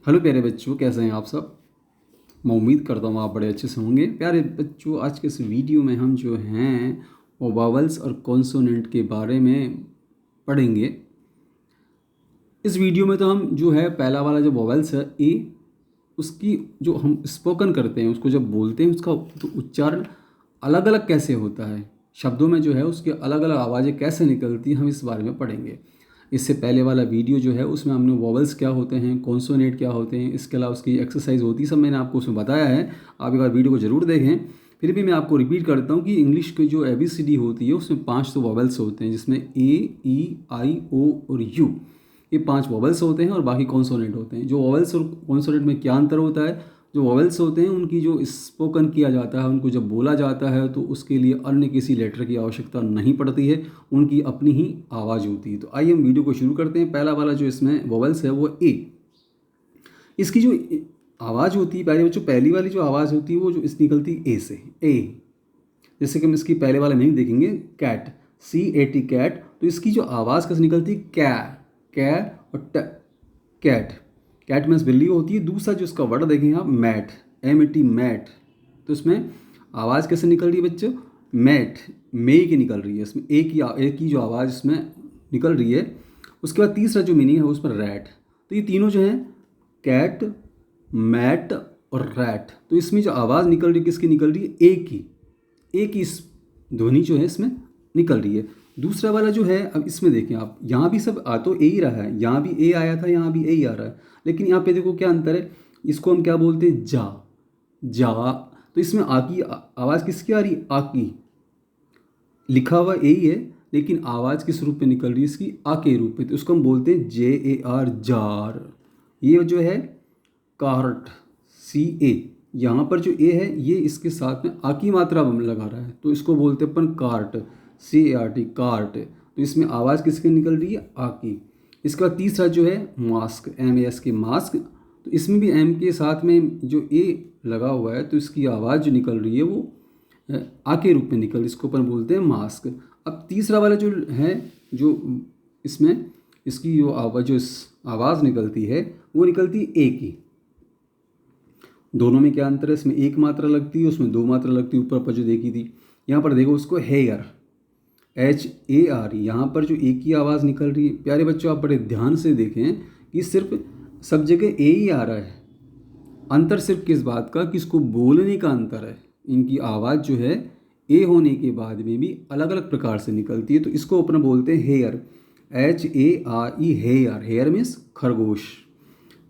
Hello प्यारे बच्चों, कैसे हैं आप सब। मैं उम्मीद करता हूँ आप बड़े अच्छे से होंगे। प्यारे बच्चों, आज के इस वीडियो में हम जो हैं वो वावल्स और कॉन्सोनेंट के बारे में पढ़ेंगे। इस वीडियो में तो हम जो है पहला वाला जो वावल्स है ए, उसकी जो हम स्पोकन करते हैं, उसको जब बोलते हैं उसका तो उच्चारण अलग अलग कैसे होता है, शब्दों में जो है उसकी अलग अलग आवाज़ें कैसे निकलती हैं, हम इस बारे में पढ़ेंगे। इससे पहले वाला वीडियो जो है उसमें हमने वोवेल्स क्या होते हैं, कॉन्सोनेंट क्या होते हैं, इसके अलावा उसकी एक्सरसाइज होती है, सब मैंने आपको उसमें बताया है। आप एक बार वीडियो को ज़रूर देखें। फिर भी मैं आपको रिपीट करता हूँ कि इंग्लिश की जो ABCD होती है उसमें 5 तो वोवेल्स होते हैं, जिसमें A, E, I, O और U, ये 5 वोवेल्स होते हैं और बाकी कॉन्सोनेंट होते हैं। जो वोवेल्स और कॉन्सोनेंट में क्या अंतर होता है, जो वोवेल्स होते हैं उनकी जो स्पोकन किया जाता है, उनको जब बोला जाता है तो उसके लिए अन्य किसी लेटर की आवश्यकता नहीं पड़ती है, उनकी अपनी ही आवाज़ होती है। तो आइए हम वीडियो को शुरू करते हैं। पहला वाला जो इसमें वोवेल्स है वो ए। इसकी जो आवाज़ होती है पहले बच्चों, पहली वाली जो आवाज़ होती है वो जो इस निकलती है ए से, ए। जैसे कि हम इसकी पहले वाले मीनिंग देखेंगे, कैट, CAT कैट, तो इसकी जो आवाज़ कैसे निकलती है, कै, कै और ट, कैट। कैट मीन्स बिल्ली होती है। दूसरा जो इसका वर्ड देखेंगे आप, मैट, MAT मैट, तो इसमें आवाज़ कैसे निकल रही है बच्चों, मैट, मे की निकल रही है। इसमें एक की जो आवाज़ इसमें निकल रही है। उसके बाद तीसरा जो मीनिंग है उसमें रैट। तो ये तीनों जो हैं, कैट, मैट और रैट, तो इसमें जो आवाज़ निकल रही है किसकी निकल रही है, एक ही ध्वनि जो है इसमें निकल रही है। दूसरा वाला जो है, अब इसमें देखें आप, यहाँ भी सब आ तो ए ही रहा है, यहाँ भी ए आया था, यहाँ भी ए ही आ रहा है, लेकिन यहाँ पे देखो क्या अंतर है। इसको हम क्या बोलते हैं, जा, जा। तो इसमें आ की आवाज़ किसकी आ रही है, आ की। लिखा हुआ ए ही है लेकिन आवाज़ किस रूप में निकल रही है, इसकी आ के रूप में, तो उसको हम बोलते हैं JAR, जार। ये जो है कार्ट, CA, यहाँ पर जो ए है ये इसके साथ में आ की मात्रा हम लगा रहा है, तो इसको बोलते हैं अपन कार्ट, CART, कार्ट। तो इसमें आवाज़ किसकी निकल रही है, आ की। इसके बाद तीसरा जो है मास्क, MAS के मास्क, तो इसमें भी M के साथ में जो ए लगा हुआ है, तो इसकी आवाज़ जो निकल रही है वो आ के रूप में निकल, इसको अपन बोलते हैं मास्क। अब तीसरा वाला जो है, जो इसमें इसकी जो आवाज़, जो आवाज़ निकलती है वो निकलती है ए की। दोनों में क्या अंतर है, इसमें एक मात्रा लगती है, उसमें दो मात्रा लगती है, ऊपर पर जो देखी थी। यहाँ पर देखो उसको हेयर, HAR, यहाँ पर जो एक ही आवाज़ निकल रही है। प्यारे बच्चों, आप बड़े ध्यान से देखें कि सिर्फ सब जगह ए ही आ रहा है। अंतर सिर्फ किस बात का, कि इसको बोलने का अंतर है। इनकी आवाज़ जो है ए होने के बाद में भी अलग अलग प्रकार से निकलती है, तो इसको अपना बोलते हैं hare, HARE, hare. Hare means खरगोश।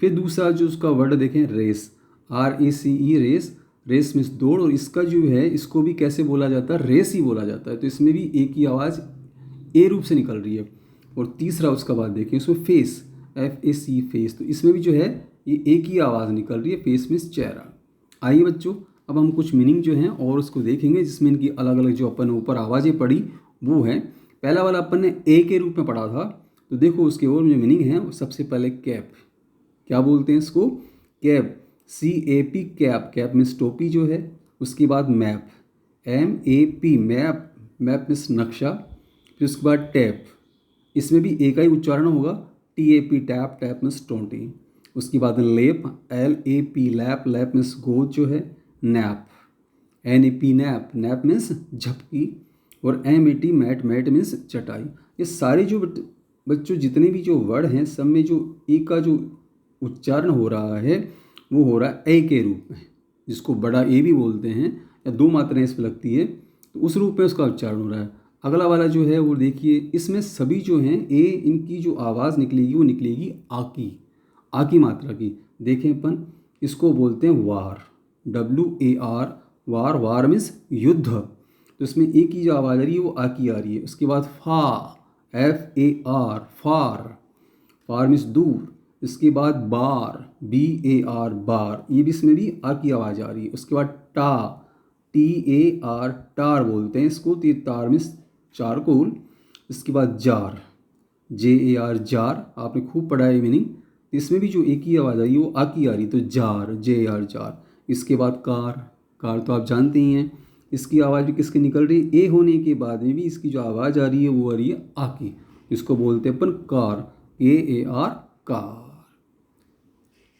फिर दूसरा जो उसका वर्ड देखें, race, RACE, race. Race means दौड़, और इसका जो है इसको भी कैसे बोला जाता है, रेस ही बोला जाता है। तो इसमें भी एक ही आवाज़ ए रूप से निकल रही है। और तीसरा उसका बाद देखें, इसमें फेस, FAC, फेस, तो इसमें भी जो है ये एक ही आवाज़ निकल रही है, फेस मीन्स चेहरा। आइए बच्चों, अब हम कुछ मीनिंग जो हैं और उसको देखेंगे, जिसमें इनकी अलग अलग जो अपन ऊपर आवाज़ें पढ़ी वो है। पहला वाला अपन ने ए के रूप में पढ़ा था, तो देखो उसके और जो मीनिंग है, वो सबसे पहले कैप, क्या बोलते हैं इसको, cap, CAP, cap. Cap means टोपी जो है। उसके बाद map, MAP, map, map means नक्शा। फिर उसके बाद टैप, इसमें भी एक ही उच्चारण होगा, TAP, टैप, टैप मीन्स 20। उसके बाद लेप, LAP, लैप, लैप मीन्स गोद जो है। Nap, NAP, nap, nap means झपकी। और MAT, मैट, मैट मीन्स चटाई। ये सारे जो बच्चों जितने भी जो वर्ड हैं, सब में जो ए का जो उच्चारण हो रहा है वो हो रहा है ए के रूप में, जिसको बड़ा ए भी बोलते हैं, या दो मात्राएं इस पर लगती है, तो उस रूप में उसका उच्चारण हो रहा है। अगला वाला जो है वो देखिए, इसमें सभी जो हैं ए, इनकी जो आवाज़ निकलेगी वो निकलेगी आ की मात्रा की। देखें अपन, इसको बोलते हैं वार, WAR, वार। वार मीन्स युद्ध, तो इसमें ए की जो आवाज़ आ रही है वो आ की आ रही है। उसके बाद फा, FAR, फार, फार मीन्स दूर। इसके बाद बार, BAR, बार, ये भी इसमें भी आ की आवाज़ आ रही है। उसके बाद टा, TAR, टार बोलते हैं इसको, तो ये तार मीन्स चारकोल। इसके बाद जार, JAR, जार, आपने खूब पढ़ा है मीनिंग। इसमें भी जो एक ही आवाज़ आई है वो आ की आ रही है, तो जार, JAR, जार। इसके बाद कार, कार तो आप जानते ही हैं, इसकी आवाज़ भी किसकी निकल रही है, ए होने के बाद में भी इसकी जो आवाज़ आ रही है वो आ रही है आ की। इसको बोलते हैं अपन कार, AAR, कार।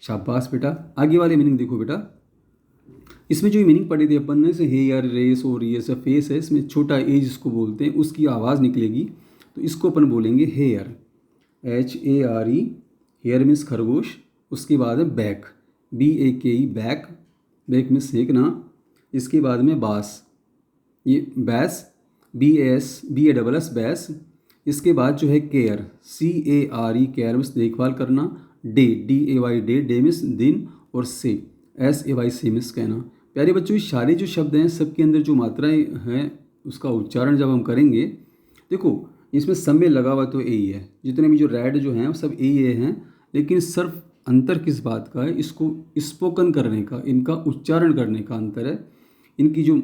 शाबाश बेटा। आगे वाले मीनिंग देखो बेटा, इसमें जो मीनिंग पढ़े थे अपन ने, से हेयर, रेस और ये सब फेस है, इसमें छोटा ए जिसको बोलते हैं उसकी आवाज़ निकलेगी, तो इसको अपन बोलेंगे हेयर, HARE। हेयर मीन्स खरगोश। उसके बाद में back, BAKE back, back means सेकना। इसके बाद में बास, ये बैस, BASS बैस। इसके बाद जो है केयर, CARE केयर मीन्स देखभाल करना। Day, DAY day, day means दिन। और से, SAY से मीन्स कहना। प्यारे बच्चों, ये सारे जो शब्द हैं सबके अंदर जो मात्राएं हैं उसका उच्चारण जब हम करेंगे, देखो इसमें सब में लगा हुआ तो ए ही है, जितने भी जो रेड जो हैं वो सब ए हैं, लेकिन सिर्फ अंतर किस बात का है, इसको स्पोकन करने का, इनका उच्चारण करने का अंतर है। इनकी जो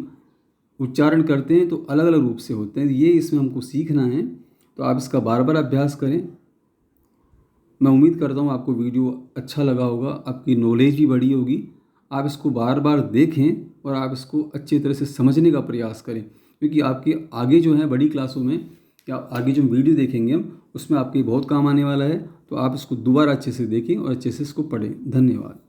उच्चारण करते हैं तो अलग अलग रूप से होते हैं, ये इसमें हमको सीखना है। तो आप इसका बार बार अभ्यास करें। मैं उम्मीद करता हूँ आपको वीडियो अच्छा लगा होगा, आपकी नॉलेज भी बढ़ी होगी। आप इसको बार बार देखें और आप इसको अच्छी तरह से समझने का प्रयास करें, क्योंकि आपके आगे जो है बड़ी क्लासों में या आगे जो वीडियो देखेंगे हम, उसमें आपके बहुत काम आने वाला है। तो आप इसको दोबारा अच्छे से देखें और अच्छे से इसको पढ़ें। धन्यवाद।